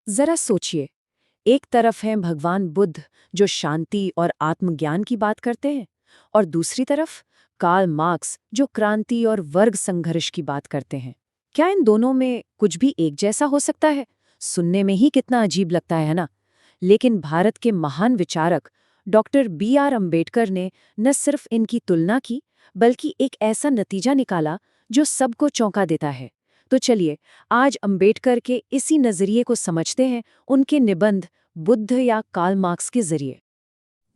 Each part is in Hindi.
जरा सोचिए, एक तरफ हैं भगवान बुद्ध जो शांति और आत्मज्ञान की बात करते हैं, और दूसरी तरफ कार्ल मार्क्स जो क्रांति और वर्ग संघर्ष की बात करते हैं। क्या इन दोनों में कुछ भी एक जैसा हो सकता है? सुनने में ही कितना अजीब लगता है ना? लेकिन भारत के महान विचारक डॉक्टर B.R. अम्बेडकर ने न सिर्फ इनकी तुलना की, बल्कि एक ऐसा नतीजा निकाला जो सबको चौंका देता है। तो चलिए, आज अम्बेडकर के इसी नजरिए को समझते हैं उनके निबंध बुद्ध या कार्ल मार्क्स के जरिए।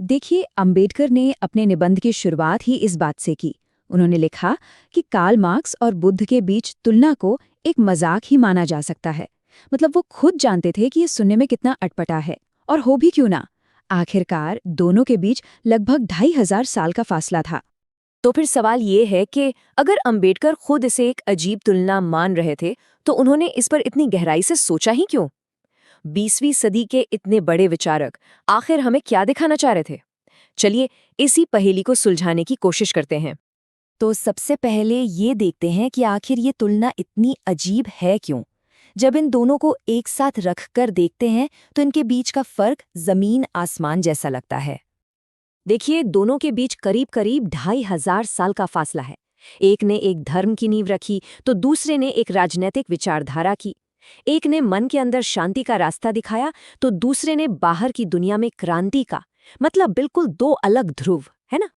देखिए, अंबेडकर ने अपने निबंध की शुरुआत ही इस बात से की। उन्होंने लिखा कि कार्ल मार्क्स और बुद्ध के बीच तुलना को एक मजाक ही माना जा सकता है। मतलब वो खुद जानते थे कि ये सुनने में कितना अटपटा है, और हो भी क्यों ना। आखिरकार दोनों के बीच लगभग 2500 साल का फासला था। तो फिर सवाल ये है कि अगर अंबेडकर खुद इसे एक अजीब तुलना मान रहे थे, तो उन्होंने इस पर इतनी गहराई से सोचा ही क्यों? 20वीं सदी के इतने बड़े विचारक आखिर हमें क्या दिखाना चाह रहे थे? चलिए, इसी पहेली को सुलझाने की कोशिश करते हैं। तो सबसे पहले ये देखते हैं कि आखिर ये तुलना इतनी अजीब है क्यों। जब इन दोनों को एक साथ रखकर देखते हैं तो इनके बीच का फर्क जमीन आसमान जैसा लगता है। देखिए, दोनों के बीच करीब करीब 2500 साल का फासला है। एक ने एक धर्म की नींव रखी, तो दूसरे ने एक राजनीतिक विचारधारा की। एक ने मन के अंदर शांति का रास्ता दिखाया, तो दूसरे ने बाहर की दुनिया में क्रांति का। मतलब बिल्कुल दो अलग ध्रुव, है ना?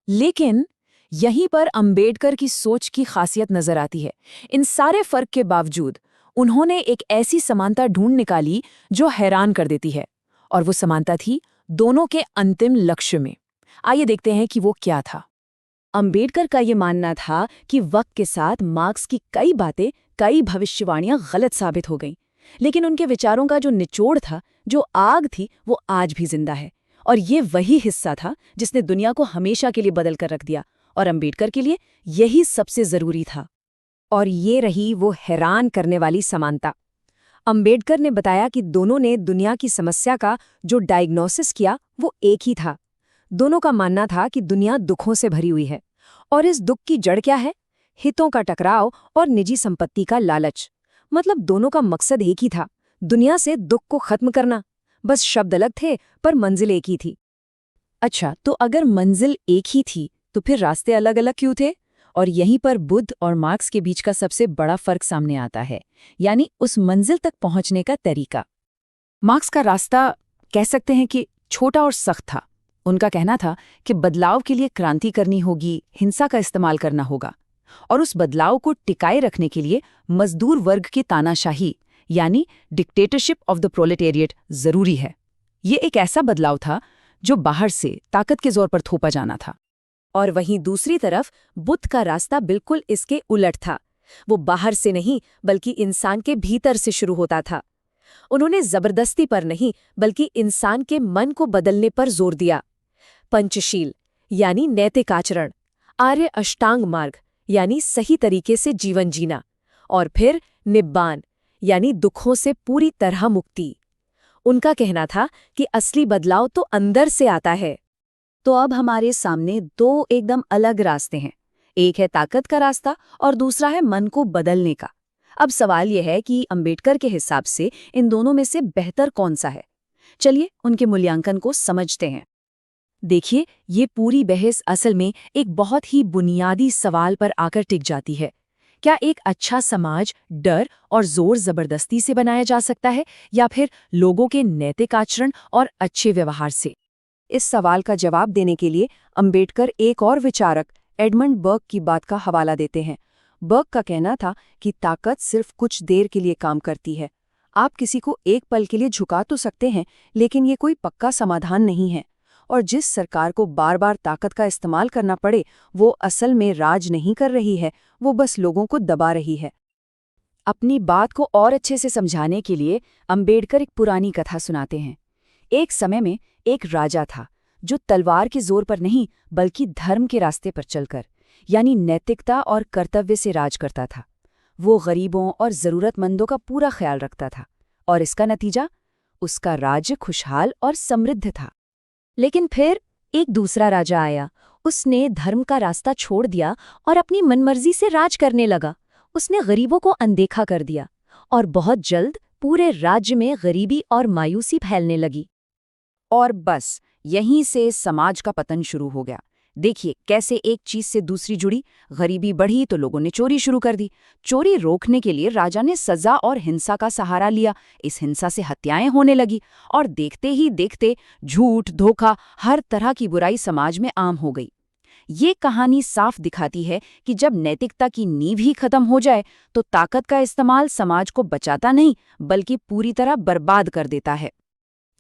लेकिन यहीं पर अंबेडकर की सोच की खासियत नजर आती है। इन सारे फर्क के बावजूद उन्होंने एक ऐसी समानता ढूंढ निकाली जो हैरान कर देती है, और वो समानता थी दोनों के अंतिम लक्ष्य में। आइए देखते हैं कि वो क्या था। अंबेडकर का ये मानना था कि वक्त के साथ मार्क्स की कई बातें, कई भविष्यवाणियां गलत साबित हो गईं, लेकिन उनके विचारों का जो निचोड़ था, जो आग थी, वो आज भी जिंदा है। और ये वही हिस्सा था जिसने दुनिया को हमेशा के लिए बदल कर रख दिया, और अंबेडकर के लिए यही सबसे जरूरी था। और ये रही वो हैरान करने वाली समानता। अंबेडकर ने बताया कि दोनों ने दुनिया की समस्या का जो डायग्नोसिस किया वो एक ही था। दोनों का मानना था कि दुनिया दुखों से भरी हुई है, और इस दुख की जड़ क्या है? हितों का टकराव और निजी संपत्ति का लालच। मतलब दोनों का मकसद एक ही था, दुनिया से दुख को खत्म करना। बस शब्द अलग थे, पर मंजिल एक ही थी। अच्छा, तो अगर मंजिल एक ही थी तो फिर रास्ते अलग अलग क्यों थे? और यहीं पर बुद्ध और मार्क्स के बीच का सबसे बड़ा फर्क सामने आता है, यानी उस मंजिल तक पहुंचने का तरीका। मार्क्स का रास्ता कह सकते हैं कि छोटा और सख्त था। उनका कहना था कि बदलाव के लिए क्रांति करनी होगी, हिंसा का इस्तेमाल करना होगा, और उस बदलाव को टिकाए रखने के लिए मजदूर वर्ग की तानाशाही, यानी डिक्टेटरशिप ऑफ द प्रोलेटेरिएट, जरूरी है। ये एक ऐसा बदलाव था जो बाहर से ताकत के जोर पर थोपा जाना था। और वहीं दूसरी तरफ बुद्ध का रास्ता बिल्कुल इसके उलट था। वो बाहर से नहीं, बल्कि इंसान के भीतर से शुरू होता था। उन्होंने जबरदस्ती पर नहीं, बल्कि इंसान के मन को बदलने पर जोर दिया। पंचशील यानी नैतिक आचरण, आर्य अष्टांग मार्ग यानी सही तरीके से जीवन जीना, और फिर निब्बान यानी दुखों से पूरी तरह मुक्ति। उनका कहना था कि असली बदलाव तो अंदर से आता है। तो अब हमारे सामने दो एकदम अलग रास्ते हैं। एक है ताकत का रास्ता और दूसरा है मन को बदलने का। अब सवाल यह है कि अंबेडकर के हिसाब से इन दोनों में से बेहतर कौन सा है? चलिए उनके मूल्यांकन को समझते हैं। देखिए, ये पूरी बहस असल में एक बहुत ही बुनियादी सवाल पर आकर टिक जाती है। क्या एक अच्छा समाज डर और जोर जबरदस्ती से बनाया जा सकता है, या फिर लोगों के नैतिक आचरण और अच्छे व्यवहार से? इस सवाल का जवाब देने के लिए अंबेडकर एक और विचारक एडमंड बर्क की बात का हवाला देते हैं। बर्क का कहना था कि ताकत सिर्फ कुछ देर के लिए काम करती है। आप किसी को एक पल के लिए झुका तो सकते हैं, लेकिन ये कोई पक्का समाधान नहीं है। और जिस सरकार को बार बार ताकत का इस्तेमाल करना पड़े, वो असल में राज नहीं कर रही है, वो बस लोगों को दबा रही है। अपनी बात को और अच्छे से समझाने के लिए अंबेडकर एक पुरानी कथा सुनाते हैं। एक समय में एक राजा था जो तलवार के जोर पर नहीं, बल्कि धर्म के रास्ते पर चलकर, यानी नैतिकता और कर्तव्य से राज करता था। वो गरीबों और जरूरतमंदों का पूरा ख्याल रखता था, और इसका नतीजा, उसका राज्य खुशहाल और समृद्ध था। लेकिन फिर एक दूसरा राजा आया। उसने धर्म का रास्ता छोड़ दिया और अपनी मनमर्जी से राज करने लगा। उसने गरीबों को अनदेखा कर दिया, और बहुत जल्द पूरे राज्य में गरीबी और मायूसी फैलने लगी। और बस यहीं से समाज का पतन शुरू हो गया। देखिए कैसे एक चीज से दूसरी जुड़ी। गरीबी बढ़ी तो लोगों ने चोरी शुरू कर दी। चोरी रोकने के लिए राजा ने सजा और हिंसा का सहारा लिया। इस हिंसा से हत्याएं होने लगी और देखते ही देखते झूठ, धोखा, हर तरह की बुराई समाज में आम हो गई। ये कहानी साफ दिखाती है कि जब नैतिकता की नींव ही खत्म हो जाए तो ताकत का इस्तेमाल समाज को बचाता नहीं बल्कि पूरी तरह बर्बाद कर देता है।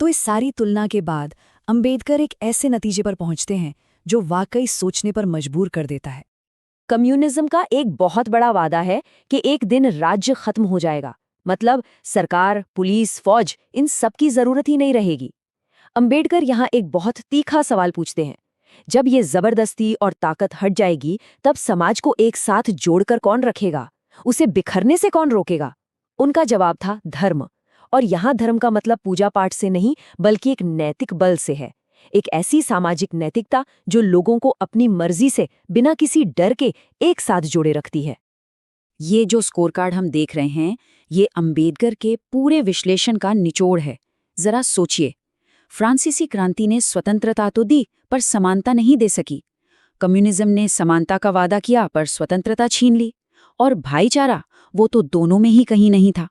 तो इस सारी तुलना के बाद अंबेडकर एक ऐसे नतीजे पर पहुंचते हैं जो वाकई सोचने पर मजबूर कर देता है। कम्युनिज्म का एक बहुत बड़ा वादा है कि एक दिन राज्य खत्म हो जाएगा, मतलब सरकार, पुलिस, फौज, इन सब की जरूरत ही नहीं रहेगी। अंबेडकर यहाँ एक बहुत तीखा सवाल पूछते हैं, जब ये जबरदस्ती और ताकत हट जाएगी तब समाज को एक साथ जोड़कर कौन रखेगा, उसे बिखरने से कौन रोकेगा? उनका जवाब था धर्म। और यहाँ धर्म का मतलब पूजा पाठ से नहीं बल्कि एक नैतिक बल से है। एक ऐसी सामाजिक नैतिकता जो लोगों को अपनी मर्जी से बिना किसी डर के एक साथ जोड़े रखती है। ये जो स्कोर कार्ड हम देख रहे हैं ये अंबेडकर के पूरे विश्लेषण का निचोड़ है। जरा सोचिए, फ्रांसीसी क्रांति ने स्वतंत्रता तो दी पर समानता नहीं दे सकी। कम्युनिज्म ने समानता का वादा किया पर स्वतंत्रता छीन ली। और भाईचारा, वो तो दोनों में ही कहीं नहीं था।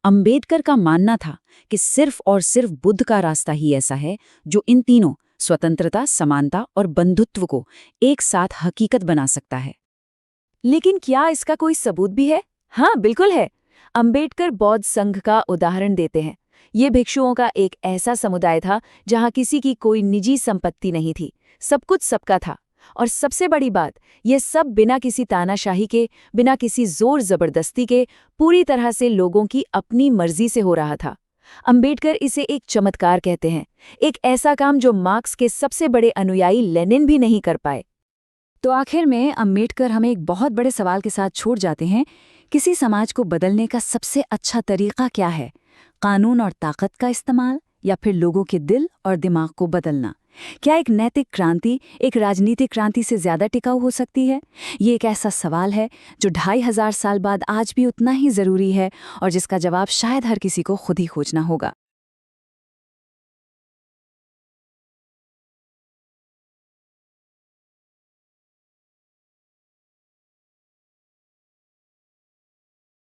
अंबेडकर का मानना था कि सिर्फ और सिर्फ बुद्ध का रास्ता ही ऐसा है जो इन तीनों स्वतंत्रता, समानता और बंधुत्व को एक साथ हकीकत बना सकता है। लेकिन क्या इसका कोई सबूत भी है? हाँ, बिल्कुल है। अंबेडकर बौद्ध संघ का उदाहरण देते हैं। ये भिक्षुओं का एक ऐसा समुदाय था जहाँ किसी की कोई निजी संपत्ति नहीं थी, सब कुछ सबका था। और सबसे बड़ी बात, ये सब बिना किसी तानाशाही के, बिना किसी जोर जबरदस्ती के, पूरी तरह से लोगों की अपनी मर्जी से हो रहा था। अंबेडकर इसे एक चमत्कार कहते हैं, एक ऐसा काम जो मार्क्स के सबसे बड़े अनुयायी लेनिन भी नहीं कर पाए। तो आखिर में अंबेडकर हमें एक बहुत बड़े सवाल के साथ छोड़ जाते हैं, किसी समाज को बदलने का सबसे अच्छा तरीका क्या है? कानून और ताकत का इस्तेमाल या फिर लोगों के दिल और दिमाग को बदलना? क्या एक नैतिक क्रांति एक राजनीतिक क्रांति से ज्यादा टिकाऊ हो सकती है? ये एक ऐसा सवाल है जो 2500 साल बाद आज भी उतना ही जरूरी है और जिसका जवाब शायद हर किसी को खुद ही खोजना होगा।